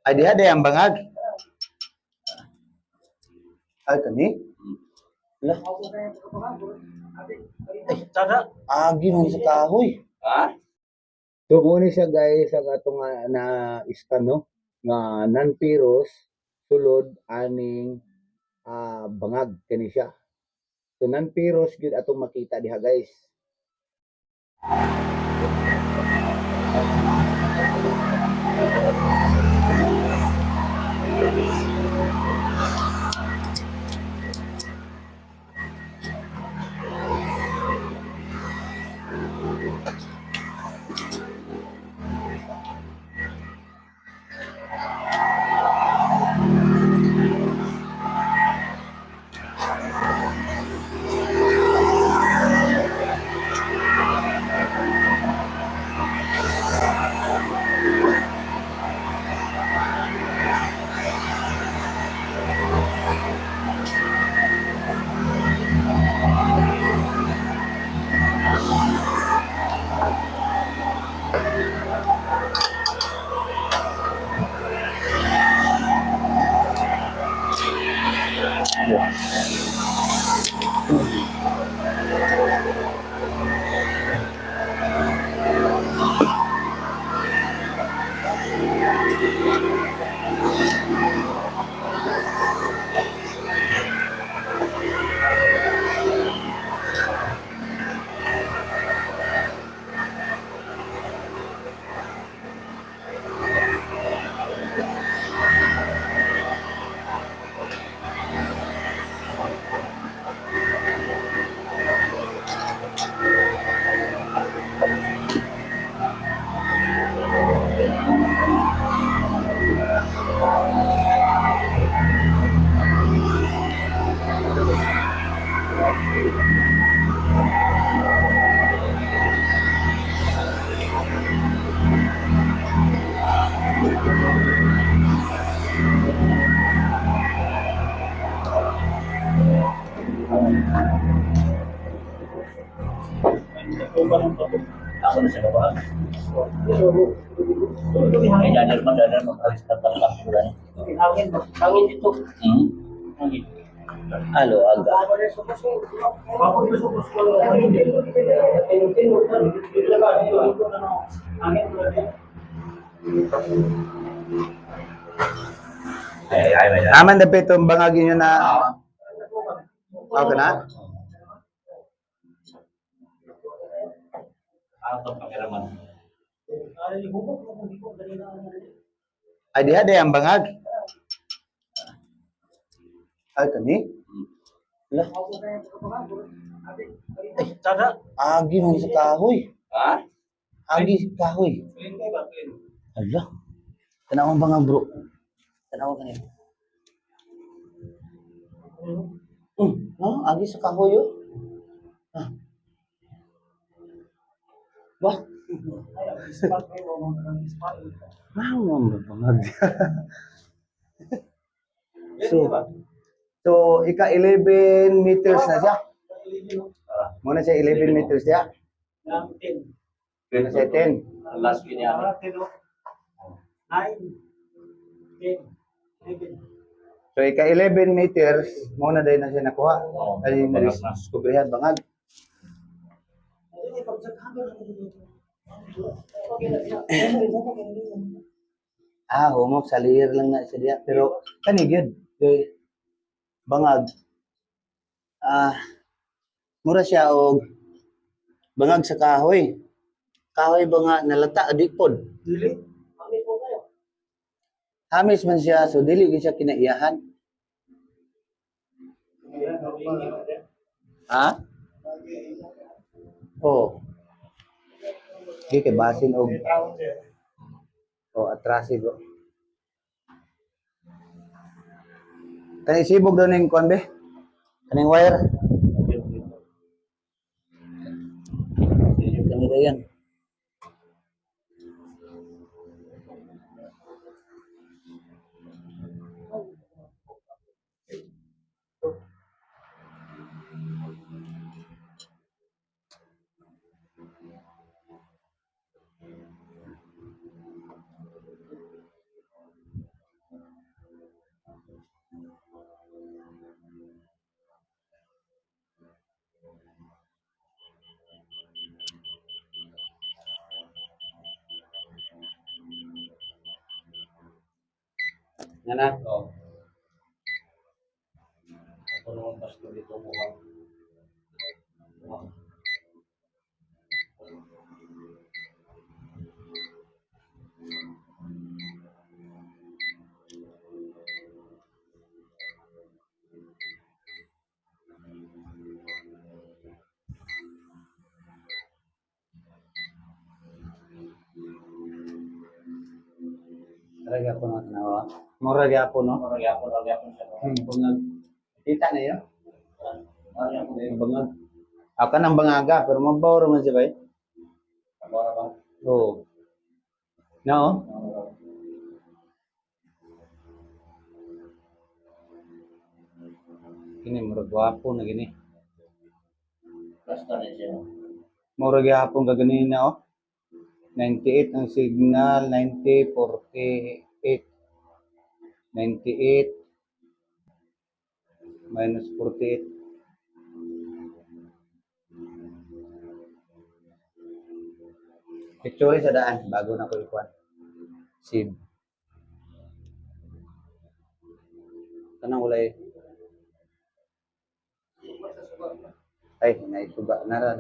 Ay diha day ang bangag. Ay kani. Lah. Agi man sa kahoy. Ha? So muna siya guys ang atong na iskan no nga non-piros sulod aning bangag kani siya. So non-piros gyud atong makita diha guys. Ako na sa baba. May dadal mag-alis na talaga bulan. Hangin dito. Hangin. Alo aga. Aman dapat itong bangagin nyo na okay na? Atong kameraman. Ay diha day ang bangag. Ay kani. Lah. Agi man sa kahoy. Ha? Agi sa kahoy. Ala. Tanaw ang bangag bro. Tanaw ka niya. No, agi sa kahoy yo. Wah. Mau ang bangag. So ika 11 meters na siya. Muna siya 11 meters siya. Muna siya 10. Last pin yan. 9, 10, 11. So ika 11 meters muna dahil na siya nakuha. Ay na-discoveryhan bangag. Humok sa layer lang na siya diya. Pero kani gyud bangag. Mura siya og bangag sa kahoy. Kahoy ba nga nalata adipod? Dili. Hamis man siya so dili gyud siya kinaiyahan. Ha? Oh. Di kay basin og atrasig. Kani sibog daw ning kon be? Kaning wire. Kani daw yan. Nga na. Oo. Ako naman pasto dito mukhang. Talaga po na tanawa. Mura gyapon no. Magyapon siya. Bangag. Kita na yun. Magyapon. Bangag. Ako nang bangaga pero mabaw man siya ba? Mabara ba? Oo. No? Kini mura gwapo na gini. Basta na siya. Mura gyapon ka ganina oh. 98 ang signal, 90, 48. 98 minus 48. Picture sa daan bago na ko ikuan. Save. Kanang walay. Ay, naisuga. Nara.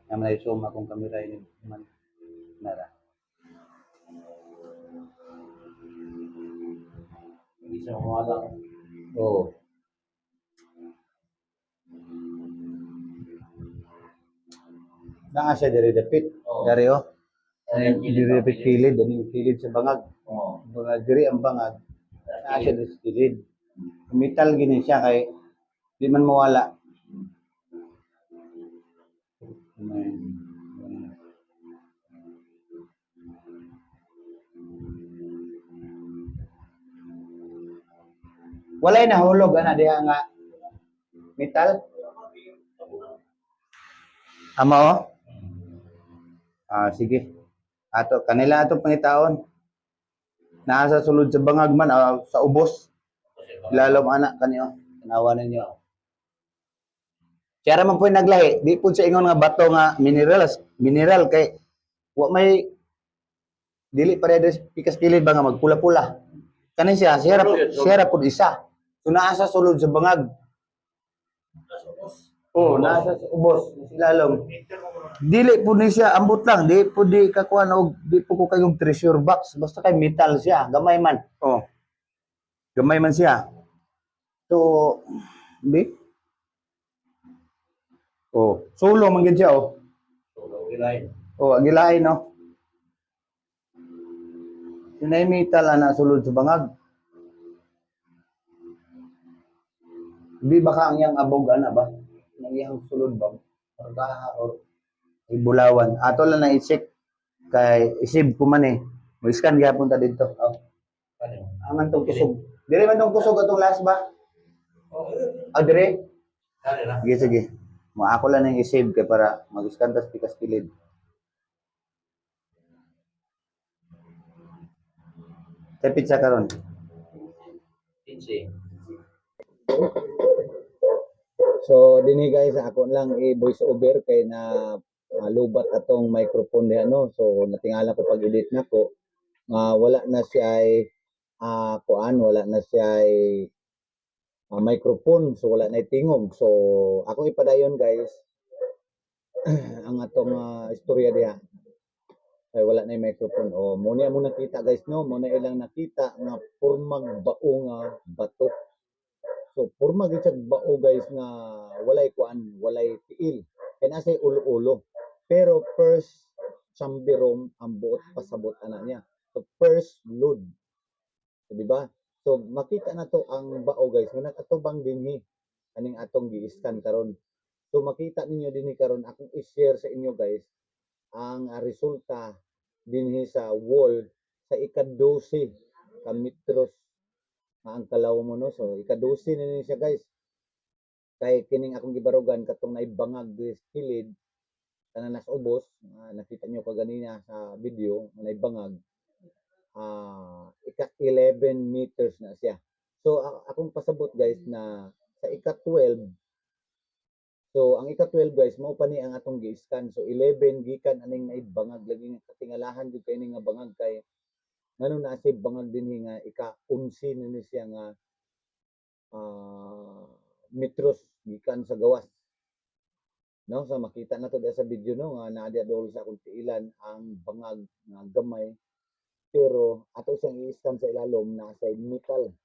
Yang naisum akong kamera ini man. Nara. Hindi siya mawala. Oh. Naa siya dari dapit. Oo. Dari oh. Dari Diri dapit kilid, ani kilid sa bangag. Oo. Bangag diri ang bangag. Naa siya dari sa kilid. Metal gini siya kay di man mawala. Walay nahulog ana diha nga metal. Amo oh. Sige. Kanila ato pangitaon. Naa sa sulod sa bangag man sa ubos. Lalom anak kaniyo. Tanawa ninyo. Kaya man po naglahi, di po sa ingon nga bato nga mineral kay wa may dili paredes pikas kilid ba nga magpula-pula. Kanin siya, siya pud isa. So naa sa sulod sa bangag. Oh, nasa sa ubos, lalom. Dili po ni siya ambot lang, di po di kakuan og di po ko kayong treasure box, basta kay metal siya, gamay man. Oh. Gamay man siya. So, di oh, solo man gid siya oh. Solo, ilay. Oh, agilain no. Sinay metal ana sulod sa bangag. Di ba ka ang yang abog ana ba? Nang yang sulod ba? Or ibulawan. Ato lang na i-check kay isib ko man eh. Mo scan gyapon ta didto. Oh. Aman tong kusog. Dire man tong kusog atong last ba? Dire. Sige. Mo ako lang nang i-save kay para mag-scan tas pikas kilid. Tapit sa karon. Pinsi. So dinhi guys ako lang i-voice over kay na lubat atong microphone diha no. So natingala ko pag-edit nako wala na siya ay wala na siya ay microphone, so wala na tingog. So ako ipadayon guys ang atong istorya diha ay wala na microphone. O mo niya mo nakita guys no, mo na ilang nakita nga pormang bao nga bato. So porma gyud siya bao guys nga walay kuan, walay tiil. Kay nasay ulo-ulo. Pero first sambirom ang buot pasabot ana niya. So first load. So, di ba? So makita na to ang bao guys nga nakatubang dinhi kaning atong gi-scan karon. So makita ninyo dinhi karon akong i-share sa inyo guys ang resulta dinhi sa wall sa ika-12 ka metros nga ang kalaw mo no. So ika-12 na ni siya guys. Kay kining akong gibarugan katong naibangag sa kilid tanan nas ubos, nakita nyo kaganina sa video na naibangag. Ika-11 meters na siya. So akong pasabot guys na sa ika-12 So ang ika-12 guys mao pa ni ang atong gi-scan. So 11 gikan aning naibangag lagi nga katingalahan jud kay ni nga bangag kay ngano na si bangag dinhi nga ika-11 ni siya nga ah, metros gikan sa gawas. No, sa makita na to sa video no nga naa diha dol sa akong tiilan ang bangag nga gamay pero ato siyang i-scan sa ilalom na sa metal.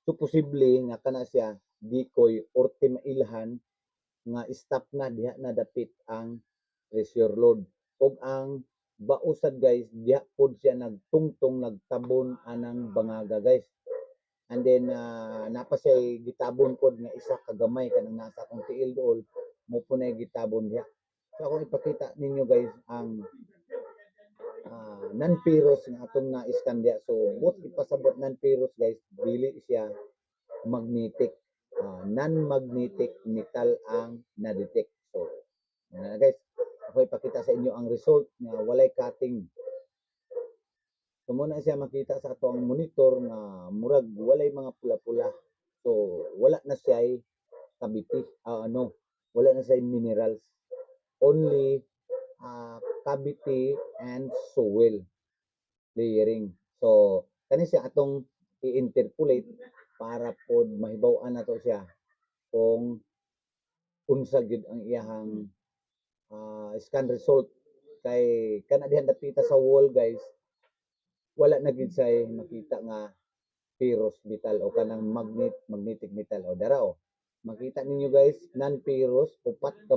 So posible nga kana siya decoy or timailhan nga stop na diha na dapit ang pressure load ug ang bausad guys diha pod siya nagtungtong nagtabon anang bangaga guys. And then napa siya gitabon pod nga isa ka gamay kanang nasa akong tiil dool mo po na gitabon diha. So akong ipakita ninyo guys ang non-ferrous nga atong na-scan diha. So both ipasabot non-ferrous guys dili siya magnetic. Non-magnetic metal ang na-detect. So guys, ako ipakita sa inyo ang result nga walay cutting. So muna siya makita sa ato ang monitor nga murag walay mga pula-pula. So wala na siya cavity, wala na siya minerals. Only cavity and soil layering. So kani siya atong i-interpolate para pod mahibaw-an nato siya kung unsa gyud ang iyahang scan result kay kana diha dapita sa wall guys wala na gid say makita nga ferrous metal o kanang magnetic metal o dara o makita ninyo guys non-ferrous upat ka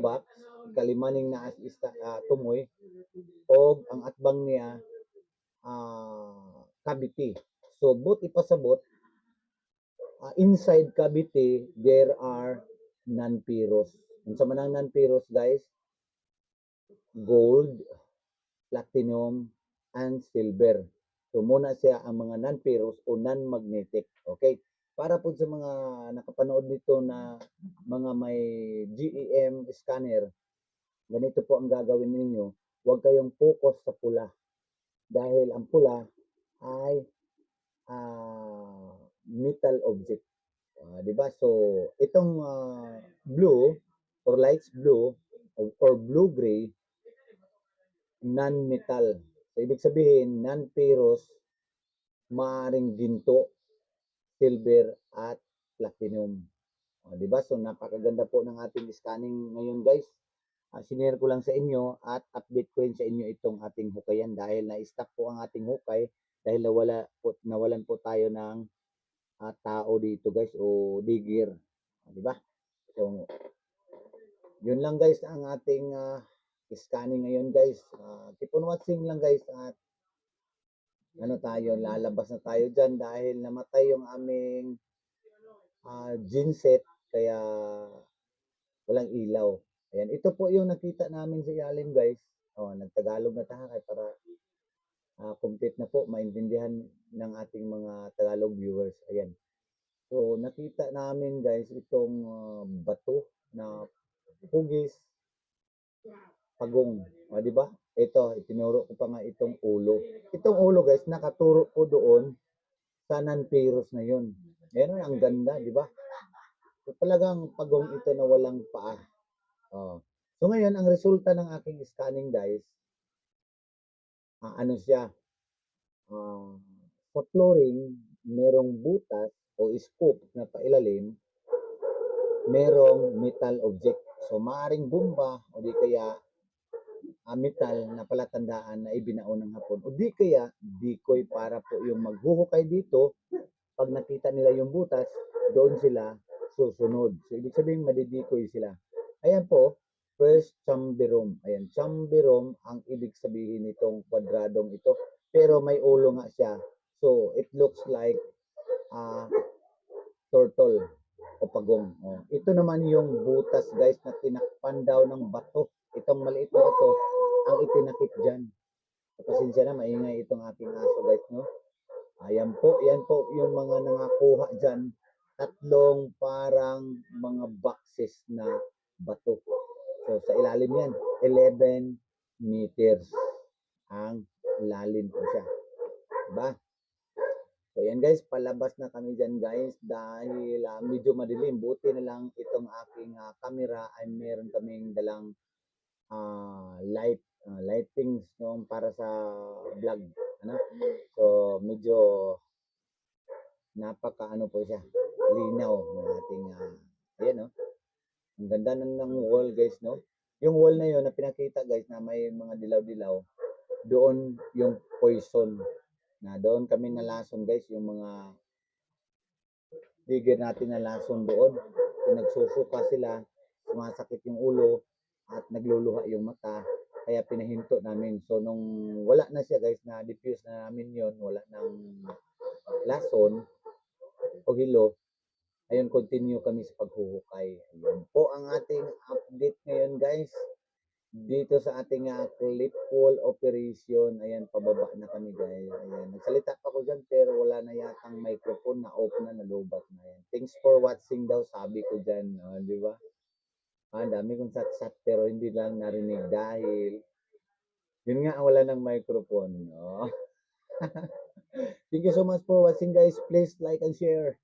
box kalimaning na tumoy o ang atbang niya cavity. So both ipasabot inside cavity there are non-ferrous. Unsa man ang non-ferrous guys? Gold, platinum, and silver. So muna siya ang mga non-ferrous o non-magnetic. Okay? Para po sa mga nakapanood nito na mga may GEM scanner, ganito po ang gagawin ninyo. Huwag kayong focus sa pula. Dahil ang pula ay metal object. Diba? So, itong blue or light blue or blue-gray, non-metal. So, ibig sabihin, non-ferrous, maaaring ginto, silver, at platinum. Diba? So, napakaganda po ng ating scanning ngayon guys. Sinare ko lang sa inyo at update ko rin sa inyo itong ating hukayan dahil na-stop po ang ating hukay dahil nawalan po tayo ng tao dito guys o digger. Diba? So, yun lang guys ang ating scanning ngayon guys. Keep on watching lang guys at lalabas na tayo dyan dahil namatay yung aming genset kaya walang ilaw. Ayan, ito po yung nakita namin sa ilalim guys. Nagtagalog na tayo para complete na po, maintindihan ng ating mga Tagalog viewers. Ayan. So, nakita namin guys itong bato na hugis pagong. Di ba? Ito, itinuro ko pa nga itong ulo. Itong ulo guys, nakaturo po doon sa non-ferrous na yun. Ayan, ang ganda, di ba? So, talagang pagong ito na walang paa. So ngayon, ang resulta ng aking scanning guys, siya, sa flooring, merong butas o scoop na pailalim, merong metal object. So maaring bomba o di kaya metal na palatandaan na ibinaon ng hapon. O di kaya decoy para po yung maghuhukay dito, pag nakita nila yung butas, doon sila susunod. So ibig sabihin madidikoy sila. Ayan po, first chamberom. Ayan, chamberom ang ibig sabihin nitong kwadradong ito. Pero may ulo nga siya. So, it looks like turtle o pagong. Ito naman yung butas guys na tinakpan daw ng bato. Itong maliit na bato ang itinakip dyan. Pasensya na, maingay itong aking aso guys, no? Ayan po, yan po yung mga nangakuha dyan. Tatlong parang mga boxes na bato. So, sa ilalim yan, 11 meters ang lalim po siya. Diba? So, ayan guys, palabas na kami dyan guys dahil medyo madilim. Buti na lang itong aking camera ay meron kaming dalang lightings no, para sa vlog. Ano? So, medyo napaka po siya, linaw ng ating, ayan no. Ang ganda ng wall guys no. Yung wall na yun na pinakita guys na may mga dilaw-dilaw, doon yung poison na doon kami nalason guys, yung mga digger natin nalason doon. So, nagsusuka sila, sumasakit yung ulo at nagluluha yung mata, kaya pinahinto namin. So nung wala na siya guys, na diffuse na namin yon, wala nang lason o hilo, ayun, continue kami sa paghuhukay. Ayun po ang ating update ngayon guys dito sa ating clip pull operation. Ayan, pababa na kami guys. Ayan, nagsalita pa ko dyan pero wala na yatang microphone, na off na, nalubat na yan. Thanks for watching daw, sabi ko dyan, di ba? Dami kong sat-sat pero hindi lang narinig dahil yun nga, wala ng microphone. Thank you so much for watching guys. Please like and share.